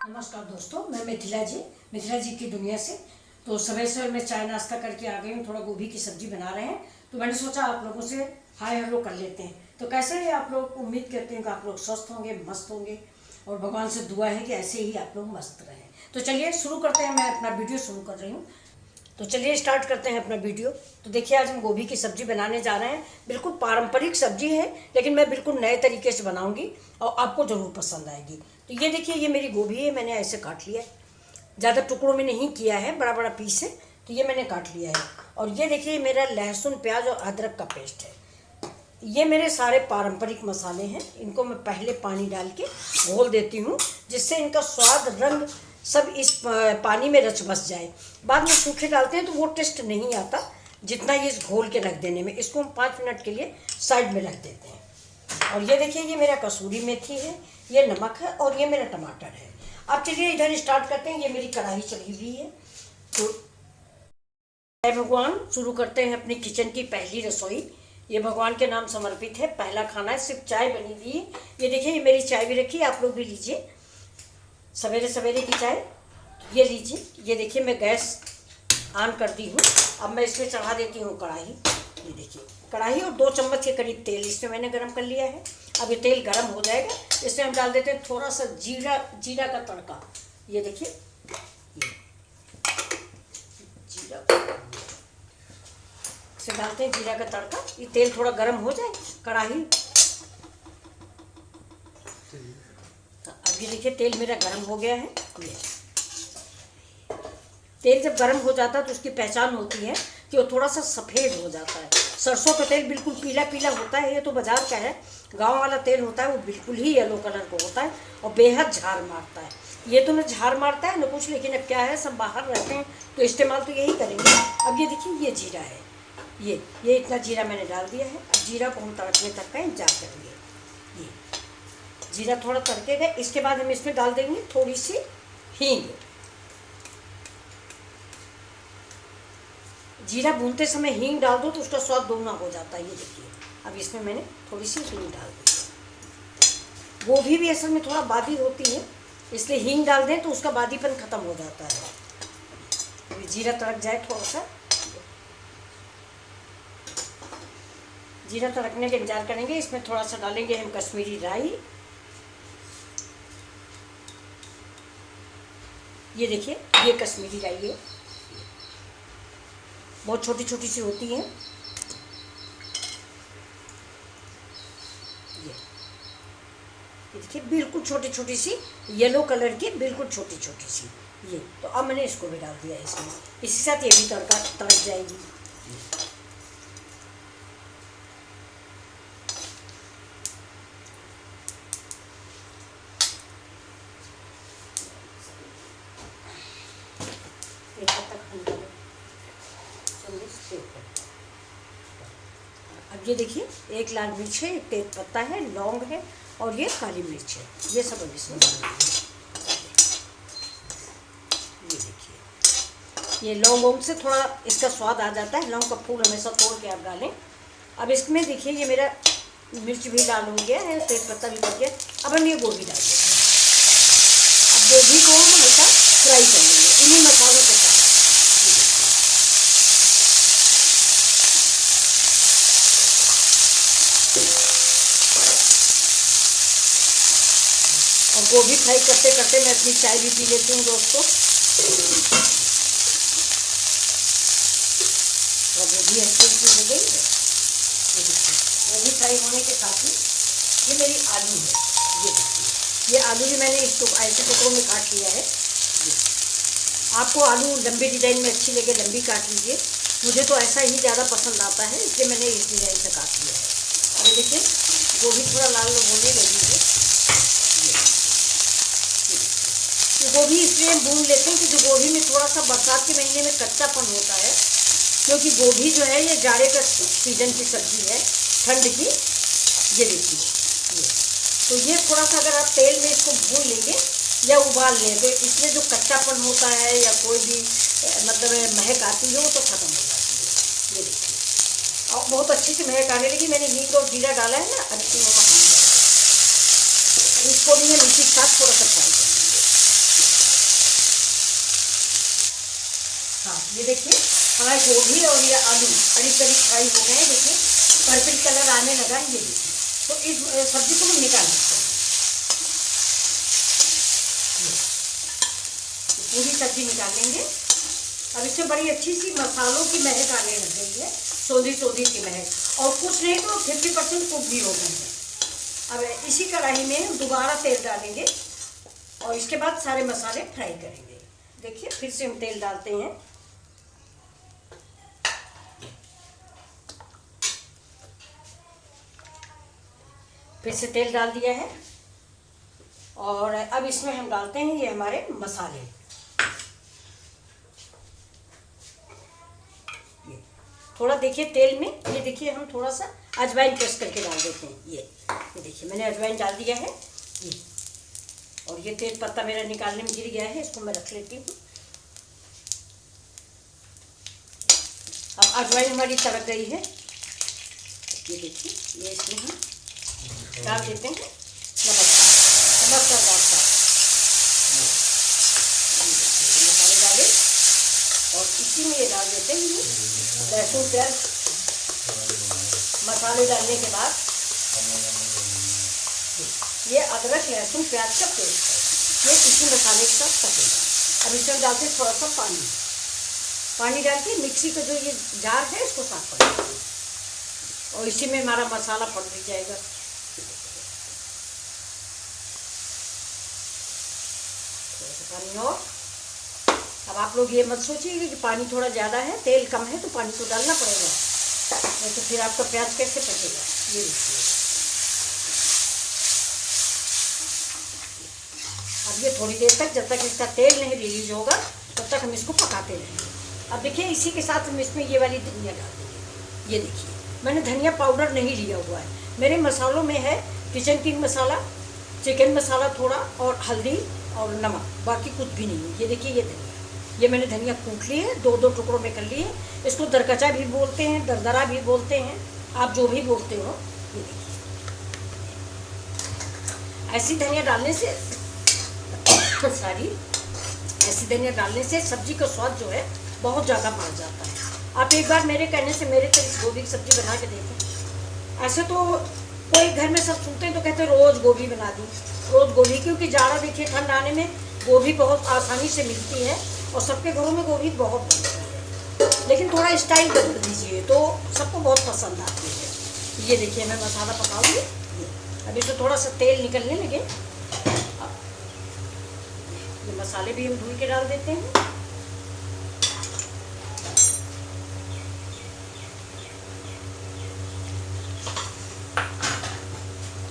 नमस्कार दोस्तों, मैं मिथिला जी की दुनिया से। तो सवेरे सवेरे मैं चाय नाश्ता करके आ गई हूँ। थोड़ा गोभी की सब्जी बना रहे हैं, तो मैंने सोचा आप लोगों से हाय हेलो कर लेते हैं। तो कैसे है आप लोग? उम्मीद करते हैं कि आप लोग स्वस्थ होंगे, मस्त होंगे, और भगवान से दुआ है कि ऐसे ही आप लोग मस्त रहें। तो चलिए शुरू करते हैं। मैं अपना वीडियो शुरू कर रही हूँ, तो चलिए स्टार्ट करते हैं अपना वीडियो। तो देखिए, आज हम गोभी की सब्ज़ी बनाने जा रहे हैं। बिल्कुल पारंपरिक सब्जी है, लेकिन मैं बिल्कुल नए तरीके से बनाऊंगी और आपको ज़रूर पसंद आएगी। तो ये देखिए, ये मेरी गोभी है, मैंने ऐसे काट लिया है। ज़्यादा टुकड़ों में नहीं किया है, बड़ा बड़ा पीस है, तो ये मैंने काट लिया है। और ये देखिए मेरा लहसुन, प्याज और अदरक का पेस्ट है। ये मेरे सारे पारंपरिक मसाले हैं। इनको मैं पहले पानी डाल के घोल देती हूँ, जिससे इनका स्वाद, रंग सब इस पानी में रच बस जाए। बाद में सूखे डालते हैं तो वो टेस्ट नहीं आता जितना ये घोल के रख देने में। इसको हम 5 मिनट के लिए साइड में रख देते हैं। और ये देखिए, ये मेरा कसूरी मेथी है, ये नमक है और ये मेरा टमाटर है। अब चलिए इधर स्टार्ट करते हैं। ये मेरी कढ़ाई चली हुई है, तो जय भगवान। शुरू करते हैं अपनी किचन की पहली रसोई। ये भगवान के नाम समर्पित है, पहला खाना है। सिर्फ चाय बनी हुई है। ये देखिए, ये मेरी चाय भी रखी है, आप लोग भी लीजिए सवेरे सवेरे की चाय। ये लीजिए। ये देखिए, मैं गैस ऑन कर दी हूँ। अब मैं इसमें चढ़ा देती हूँ कढ़ाई। ये देखिए कढ़ाई, और 2 चम्मच के करीब तेल इसमें मैंने गरम कर लिया है। अब ये तेल गरम हो जाएगा, इसमें हम डाल देते हैं थोड़ा सा जीरा का तड़का। ये देखिए, ये जीरा से डालते हैं जीरा का तड़का। ये तेल थोड़ा गर्म हो जाए, कढ़ाई। अब ये देखिए, तेल मेरा गर्म हो गया है। ये तेल जब गर्म हो जाता है तो उसकी पहचान होती है कि वो थोड़ा सा सफ़ेद हो जाता है। सरसों का तेल बिल्कुल पीला पीला होता है, ये तो बाजार का है। गांव वाला तेल होता है वो बिल्कुल ही येलो कलर का होता है और बेहद झाड़ मारता है। ये तो न झाड़ मारता है न कुछ, लेकिन अब क्या है, सब बाहर रहते हैं तो इस्तेमाल तो यही करेंगे। अब ये देखिए, ये जीरा है, ये इतना जीरा मैंने डाल दिया है। अब जीरा को हम तड़कने तक का इंतजार करेंगे। ये जीरा थोड़ा तड़केगा, इसके बाद हम इसमें डाल देंगे थोड़ी सी हींग। जीरा भूनते समय हींग डाल दो तो उसका स्वाद दोगुना हो जाता है। ये देखिए, अब इसमें मैंने थोड़ी सी हींग डाल दी। गोभी भी असल में थोड़ा बादी होती है, इसलिए हींग डाल दें तो उसका बादीपन खत्म हो जाता है। अभी जीरा तड़क जाए थोड़ा सा, जीरा तड़कने का इंतजार करेंगे। इसमें थोड़ा सा डालेंगे हम कश्मीरी राई। ये देखिए, ये कश्मीरी राई है, बहुत छोटी छोटी सी होती है। ये देखिए, बिल्कुल छोटी छोटी सी, येलो कलर की, बिल्कुल छोटी छोटी सी। ये तो अब मैंने इसको भी डाल दिया इसमें, इसी साथ ये भी तड़का तड़क जाएगी। अब ये देखिए, 1 लाल मिर्च है, 1 तेज पत्ता है, लौंग है और ये काली मिर्च है। ये सब अब इसमें डाल देंगे। ये देखिए, ये लौंग से थोड़ा इसका स्वाद आ जाता है। लौंग का फूल हमेशा तोड़ के आप डालें। अब इसमें देखिए, ये मेरा मिर्च भी लाल हो गया है, तेज पत्ता भी पड़ गया। अब हम ये गोभी डाल देंगे। अब गोभी को हम हल्का फ्राई कर लेंगे इन्हीं मसालों के साथ। और गोभी फ्राई करते करते मैं अपनी चाय भी पी लेती हूँ दोस्तों। और गोभी हल्की हल्की हो गई है। गोभी फ्राई होने के साथ ही ये मेरी आलू है। ये देखिए, ये आलू भी मैंने इसको ऐसे टुकड़ों में काट लिया है। आपको आलू लंबी डिज़ाइन में अच्छी लगे, लंबी काट लीजिए। मुझे तो ऐसा ही ज़्यादा पसंद आता है, इसलिए मैंने इस डिज़ाइन से काट लिया है। ये देखिए, गोभी थोड़ा लाल होने लगी है। गोभी इसलिए हम भून लेते हैं कि जो गोभी में थोड़ा सा बरसात के महीने में कच्चापन होता है, क्योंकि गोभी जो है ये जाड़े का सीजन की सब्जी है, ठंड की। ये देखिए, ये तो ये थोड़ा सा अगर आप तेल में इसको भून लेंगे या उबाल लें तो इसमें जो कच्चापन होता है या कोई भी मतलब महक आती है वो तो खत्म हो जाती है। ये देखिए, और बहुत अच्छी सी महक आने लगी। मैंने हींग और जीरा डाला है ना, अच्छी महक आने लगी। इसको भी हम इसी के साथ थोड़ा सा फ्राई कर लेंगे। हाँ ये देखिए हमारे गोभी और ये आलू करीब करीब फ्राई हो गए हैं। देखिए पर्पल कलर आने लगा है, ये देखिए। तो इस सब्जी को हम निकाल सकते हैं। पूरी सब्जी निकाल लेंगे। अब इसमें बड़ी अच्छी सी मसालों की महक आने लग गई है, सोंधी सोंधी सी महक, और कुछ नहीं तो 50% कुक भी हो गए हैं। अब इसी कढ़ाई में हम दोबारा तेल डालेंगे और इसके बाद सारे मसाले फ्राई करेंगे। देखिए फिर से हम तेल डालते हैं। फिर से तेल डाल दिया है और अब इसमें हम डालते हैं ये हमारे मसाले। थोड़ा देखिए तेल में, ये देखिए हम थोड़ा सा अजवाइन क्रश करके डाल देते हैं। ये देखिए मैंने अजवाइन डाल दिया है ये, और ये तेज पत्ता मेरा निकालने में गिर गया है, इसको मैं रख लेती हूँ। अब अजवाइन हमारी तड़क गई है, ये देखिए। ये इसमें हम डाल देते हैं नमस्कार मसाले डाले, और इसी में ये डाल देते हैं लहसुन प्याज। मसाले डालने के बाद ये अदरक लहसुन प्याज का पेस्ट है, ये इसी मसाले के साथ पकेगा। अब इसमें डालते हैं थोड़ा सा पानी डाल के मिक्सी का जो ये जार है इसको साफ कर देंगे, और इसी में हमारा मसाला पक भी जाएगा। पानी और, अब आप लोग ये मत सोचिए कि पानी थोड़ा ज़्यादा है, तेल कम है तो पानी तो डालना पड़ेगा, नहीं तो फिर आपका प्याज कैसे पकेगा। ये देखिए अब ये थोड़ी देर तक, जब तक इसका तेल नहीं रिलीज होगा तब तक हम इसको पकाते रहेंगे। अब देखिए इसी के साथ हम इसमें ये वाली धनिया डाल देंगे। ये देखिए मैंने धनिया पाउडर नहीं लिया हुआ है, मेरे मसालों में है किचन किंग मसाला, चिकन मसाला थोड़ा, और हल्दी और नमक, बाकी कुछ भी नहीं है। ये देखिए ये धनिया, ये मैंने धनिया कूट ली है, 2-2 टुकड़ों में कर लिए। इसको दरकचा भी बोलते हैं, दरदरा भी बोलते हैं, आप जो भी बोलते हो। ये देखिए ऐसी धनिया डालने से ऐसी धनिया डालने से सब्जी का स्वाद जो है बहुत ज़्यादा बढ़ जाता है। आप एक बार मेरे कहने से मेरे तरह गोभी की सब्जी बना के देखें। ऐसे तो कोई घर में सब सुनते हैं तो कहते हैं रोज़ गोभी बना दी, रोज़ गोभी, क्योंकि जाड़ा देखिए ठंड आने में गोभी बहुत आसानी से मिलती है और सबके घरों में गोभी बहुत बनती है। लेकिन थोड़ा स्टाइल बदल दीजिए तो सबको बहुत पसंद आती है। ये देखिए मैं मसाला पकाऊंगी, अभी तो थोड़ा सा तेल निकलने लगे। ये मसाले भी हम धुल के डाल देते हैं।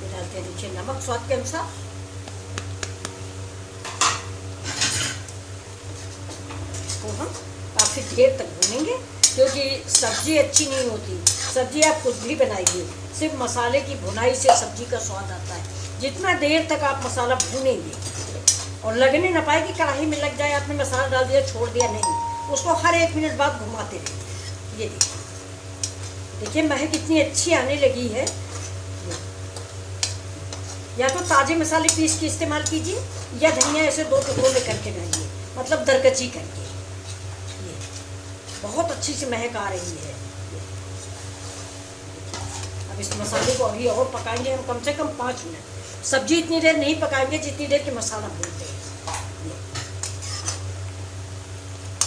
ये डालते हैं नीचे नमक स्वाद के अनुसार। इसको हम काफ़ी देर तक भूनेंगे, क्योंकि सब्जी अच्छी नहीं होती। सब्जी आप कुछ भी बनाइए, सिर्फ मसाले की भुनाई से सब्जी का स्वाद आता है। जितना देर तक आप मसाला भूनेंगे और लगने न पाए कि कढ़ाई में लग जाए, आपने मसाला डाल दिया छोड़ दिया, नहीं, उसको हर 1 मिनट बाद घुमाते रहिए। ये देखिए महक कितनी अच्छी आने लगी है। या तो ताज़े मसाले पीस के इस्तेमाल कीजिए, या धनिया ऐसे 2 टुकड़ों में करके डालिए, मतलब दरकची करके। ये बहुत अच्छी सी महक आ रही है। अब इस मसाले को अभी और पकाएंगे हम कम से कम 5 मिनट। सब्जी इतनी देर नहीं पकाएंगे जितनी देर के मसाला भूनते हैं।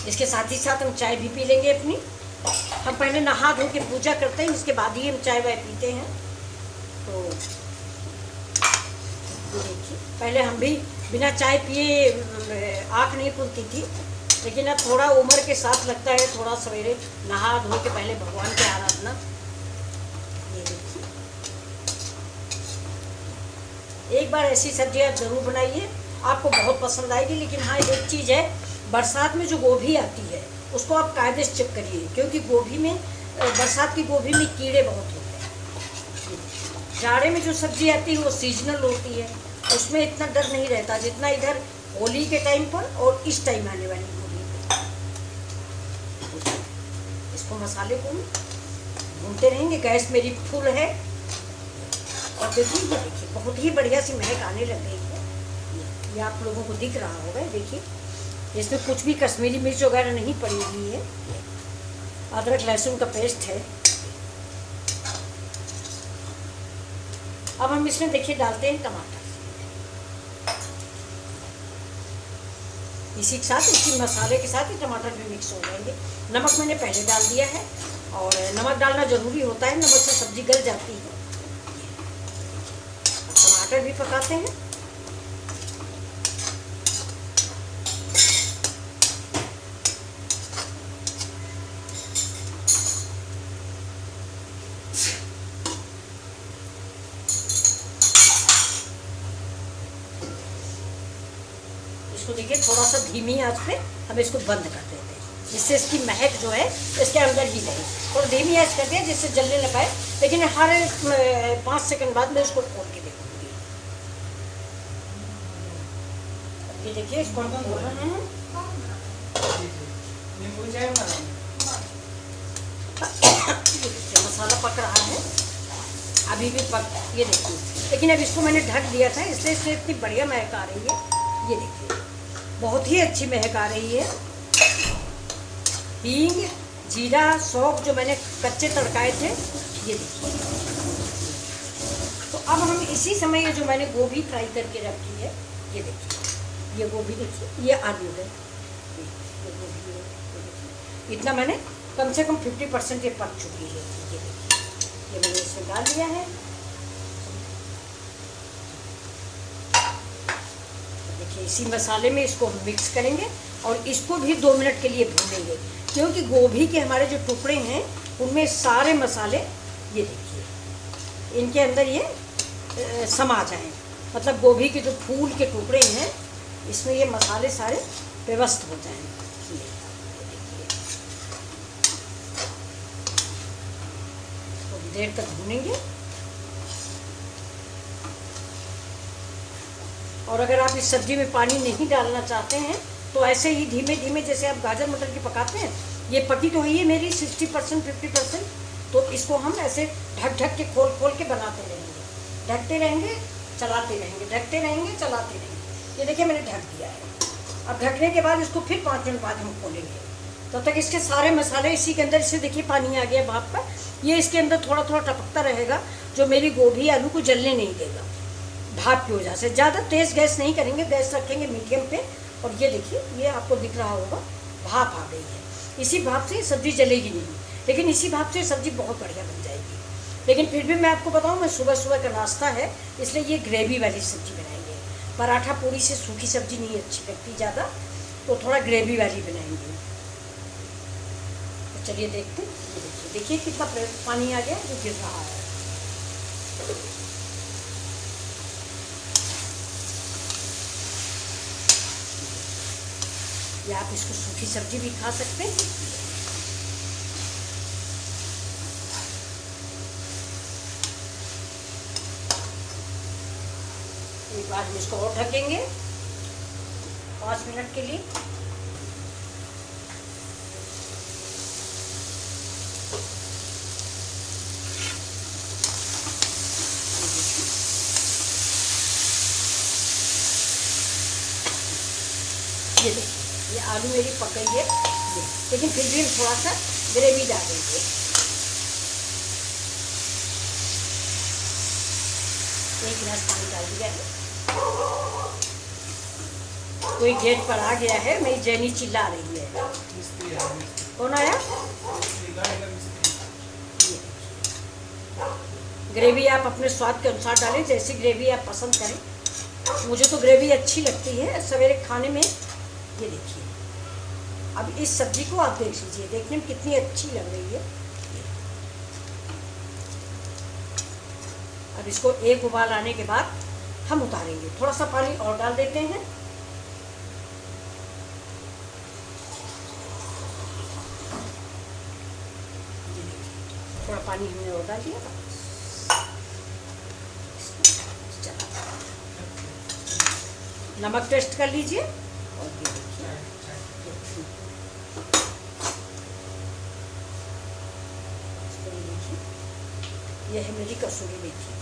इसके साथ ही साथ हम चाय भी पी लेंगे अपनी। हम पहले नहा धो के पूजा करते हैं, इसके बाद ही हम चाय वाय पीते हैं। तो देखिए पहले हम भी बिना चाय पिए आँख नहीं खुलती थी, लेकिन अब थोड़ा उम्र के साथ लगता है थोड़ा सवेरे नहा धो के पहले भगवान की आराधना। ये देखिए एक बार ऐसी सब्जी आप ज़रूर बनाइए, आपको बहुत पसंद आएगी। लेकिन हाँ एक चीज़ है, बरसात में जो गोभी आती है उसको आप कायदे से चेक करिए, क्योंकि गोभी में, बरसात की गोभी में कीड़े बहुत होते हैं। जाड़े में जो सब्जी आती है वो सीजनल होती है, उसमें इतना डर नहीं रहता जितना इधर होली के टाइम पर और इस टाइम आने वाली गोभी पर। इसको मसाले को भूनते रहेंगे, गैस मेरी फुल है। और देखिए बहुत ही बढ़िया सी महक आने लग गई है। ये आप लोगों को दिख रहा होगा, देखिए इसमें कुछ भी कश्मीरी मिर्च वगैरह नहीं पड़ी हुई है, अदरक लहसुन का पेस्ट है। अब हम इसमें देखिए डालते हैं टमाटर, इसी के साथ, इसी मसाले के साथ ही टमाटर भी मिक्स हो जाएंगे। नमक मैंने पहले डाल दिया है और नमक डालना ज़रूरी होता है, नमक से सब्ज़ी गल जाती है। टमाटर भी पकाते हैं। इसको देखिए थोड़ा सा धीमी आंच पे हम इसको बंद कर देते हैं, जिससे इसकी महक जो है इसके अंदर ही रहे। और धीमी आंच कर दिया जिससे जलने लगा है, लेकिन हर 5 सेकंड बाद मैं इसको खोल के देखूंगी। ये देखिए इसको हम खोल रहे हैं। मसाला पक रहा है, अभी भी पक, ये देखिए। लेकिन अब इसको मैंने ढक दिया था, इसलिए इससे इतनी बढ़िया महक आ रही है। ये देखिए बहुत ही अच्छी महक आ रही है। हींग, जीरा, सौंफ जो मैंने कच्चे तड़काए थे, ये देखिए। तो अब हम इसी समय ये जो मैंने गोभी फ्राई करके रखी है, ये देखिए, ये गोभी देखिए, ये आलू है, ये गोभी है, इतना मैंने कम से कम 50% ये पक चुकी है। ये देखिए, ये मैंने इसमें डाल दिया है। देखिए इसी मसाले में इसको हम मिक्स करेंगे और इसको भी 2 मिनट के लिए भूनेंगे, क्योंकि गोभी के हमारे जो टुकड़े हैं उनमें सारे मसाले, ये देखिए, इनके अंदर ये समा जाएं। मतलब गोभी के जो फूल के टुकड़े हैं इसमें ये मसाले सारे व्यवस्थित हो जाएं। ये देखिए, थोड़ी देर तक भूनेंगे। और अगर आप इस सब्ज़ी में पानी नहीं डालना चाहते हैं तो ऐसे ही धीमे धीमे, जैसे आप गाजर मटर की पकाते हैं, ये पकी तो हुई है मेरी 60% 50%, तो इसको हम ऐसे ढक ढक के खोल खोल के बनाते रहेंगे, ढकते रहेंगे चलाते रहेंगे, ढकते रहेंगे चलाते रहेंगे। ये देखिए मैंने ढक दिया है। अब ढकने के बाद इसको फिर 5 मिनट बाद हम खोलेंगे। तब तक इसके सारे मसाले इसी के अंदर, इससे देखिए पानी आ गया भाप का, ये इसके अंदर थोड़ा थोड़ा टपकता रहेगा, जो मेरी गोभी आलू को जलने नहीं देगा भाप की वजह से। ज़्यादा तेज़ गैस नहीं करेंगे, गैस रखेंगे मीडियम पे। और ये देखिए, ये आपको दिख रहा होगा भाप आ गई है। इसी भाप से सब्ज़ी जलेगी नहीं, लेकिन इसी भाप से सब्ज़ी बहुत बढ़िया बन जाएगी। लेकिन फिर भी मैं आपको बताऊँ, मैं सुबह सुबह का नाश्ता है, इसलिए ये ग्रेवी वाली सब्ज़ी बनाएंगे। पराठा पूरी से सूखी सब्ज़ी नहीं अच्छी लगती ज़्यादा, तो थोड़ा ग्रेवी वाली बनाएंगे। तो चलिए देखते हैं। देखिए कितना पानी आ गया, जो गिर रहा है। या आप इसको सूखी सब्जी भी खा सकते हैं। एक बार हम इसको और ढकेंगे 5 मिनट के लिए। ये देखिए, ये आलू मेरी पक गई है, लेकिन फिर भी हम थोड़ा सा ग्रेवी डालेंगे। एक गिलास पानी डाल दिया है। कोई गेट पर आ गया है, मेरी जैनी चिल्ला रही है। कौन आया? ग्रेवी आप अपने स्वाद के अनुसार डालें, जैसी ग्रेवी आप पसंद करें। मुझे तो ग्रेवी अच्छी लगती है सवेरे खाने में। ये देखिए, अब इस सब्जी को आप देख लीजिए, देखने में कितनी अच्छी लग रही है। अब इसको एक उबाल आने के बाद हम उतारेंगे। थोड़ा सा पानी और डाल देते हैं। थोड़ा पानी हमने और डाल दिया। नमक टेस्ट कर लीजिए। और ये देखिए, ये है मेरी कसूरी मेथी।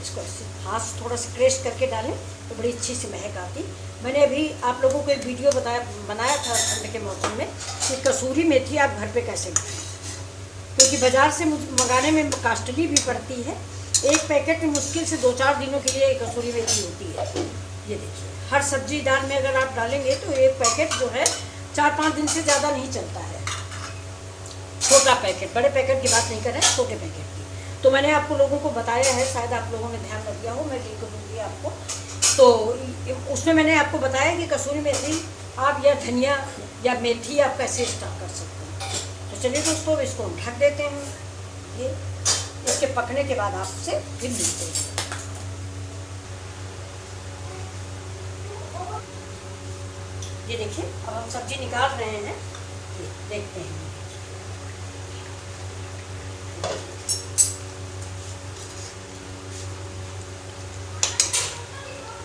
इसको ऐसे हाथ से थोड़ा सा क्रश करके डालें तो बड़ी अच्छी सी महक आती। मैंने अभी आप लोगों को एक वीडियो बनाया था ठंड के मौसम में कि कसूरी मेथी आप घर पे कैसे बनाएं, क्योंकि बाज़ार से मंगाने में कास्टली भी पड़ती है। एक पैकेट में मुश्किल से 2-4 दिनों के लिए कसूरी मेथी होती है। ये देखिए, हर सब्जी दाल में अगर आप डालेंगे तो एक पैकेट जो है 4-5 दिन से ज़्यादा नहीं चलता है। छोटा पैकेट, बड़े पैकेट की बात नहीं कर रहे हैं, छोटे पैकेट की। तो मैंने आपको लोगों को बताया है, शायद आप लोगों ने ध्यान रख दिया हो, मैं लिंक दूँगी आपको। तो उसमें मैंने आपको बताया कि कसूरी मेथी आप या धनिया या मेथी आप कैसे स्टॉक कर सकते हैं। तो चलिए दोस्तों, इसको हम ढक देते हैं। ये इसके पकने के बाद आपसे फिर मिलते हैं। ये देखिए, अब हम सब्जी निकाल रहे हैं, ये देखते हैं।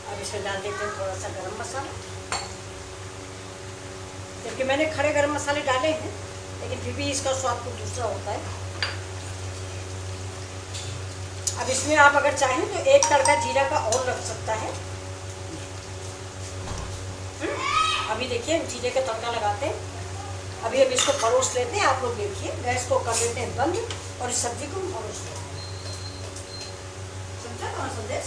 अब इसमें डाल देते हैं थोड़ा सा गरम मसाला, जबकि मैंने खड़े गरम मसाले डाले हैं, लेकिन फिर भी इसका स्वाद कुछ दूसरा होता है। अब इसमें आप अगर चाहें तो एक तड़का जीरा का और लग सकता है। अभी देखिए, हम जीरे का तड़का लगाते हैं। अभी अब इसको परोस लेते हैं। आप लोग देखिए, गैस को कर लेते हैं बंद और इस सब्जी को परोस लेते हैं। समझा कहाँ संदेश?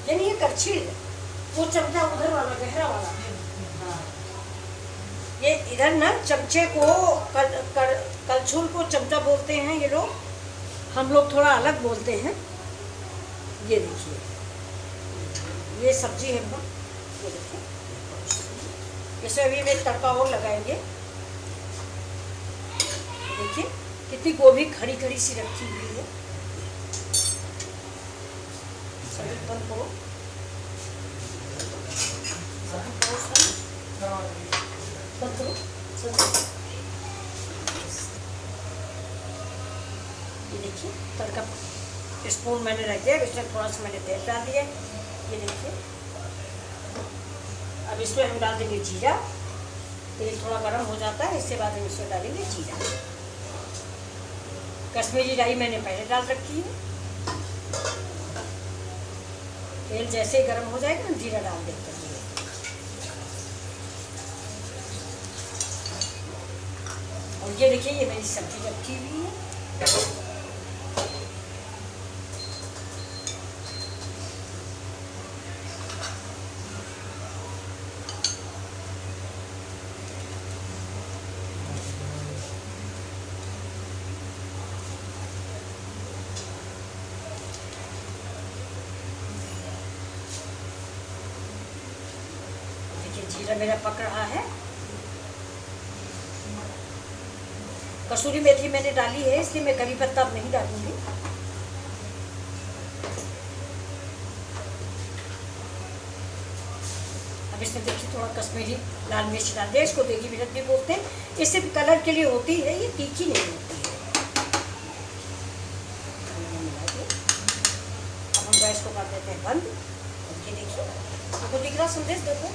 ये नहीं, ये करछी है, वो चमचा उधर वाला गहरा वाला। हाँ, ये इधर ना चमचे को कलछुल को चमचा बोलते हैं ये लोग, हम लोग थोड़ा अलग बोलते हैं। ये देखिए, ये सब्जी है एकदम। ये देखिए, इसमें अभी एक तड़का और लगाएंगे। देखिए कितनी गोभी खड़ी खड़ी सी रखी हुई है। सभी बंद करो, बंद करो। ये देखिए, तड़का स्पून मैंने रख दिया, इसमें थोड़ा सा मैंने तेल डाल दिया। ये देखिए, अब इसमें हम डाल देंगे जीरा। तेल थोड़ा गर्म हो जाता है, इसके बाद हम इसमें डालेंगे जीरा। कश्मीरी राई मैंने पहले डाल रखी है। तेल जैसे ही गर्म हो जाएगा हम जीरा डाल देते हैं। और ये देखिए, ये मेरी सब्जी रखी हुई है। जीरा मेरा पक रहा है। कसूरी मेथी मैंने डाली है, इसलिए मैं करी पत्ता अब नहीं डालूंगी। अब इसमें देखिए थोड़ा कश्मीरी लाल मिर्च डाल दिया, इसको देगी मिर्च भी बोलते हैं। ये सिर्फ कलर के लिए होती है, ये तीखी नहीं होती है। अब हम गैस को कर देते हैं बंद। ये देखिए, आपको दिख रहा संदेश? देखो,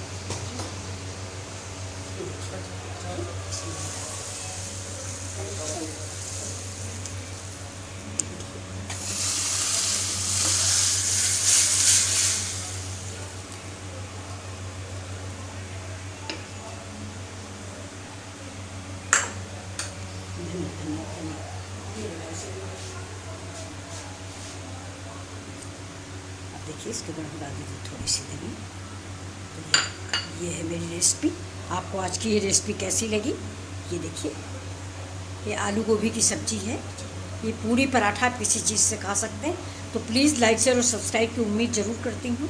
अब देखिए, इसके ऊपर हम डाल देंगे थोड़ी सी धनी। तो ये है मेरी रेसिपी। आपको आज की ये रेसिपी कैसी लगी? ये देखिए, ये आलू गोभी की सब्ज़ी है। ये पूरी पराठा आप किसी चीज़ से खा सकते हैं। तो प्लीज़ लाइक शेयर और सब्सक्राइब की उम्मीद ज़रूर करती हूँ।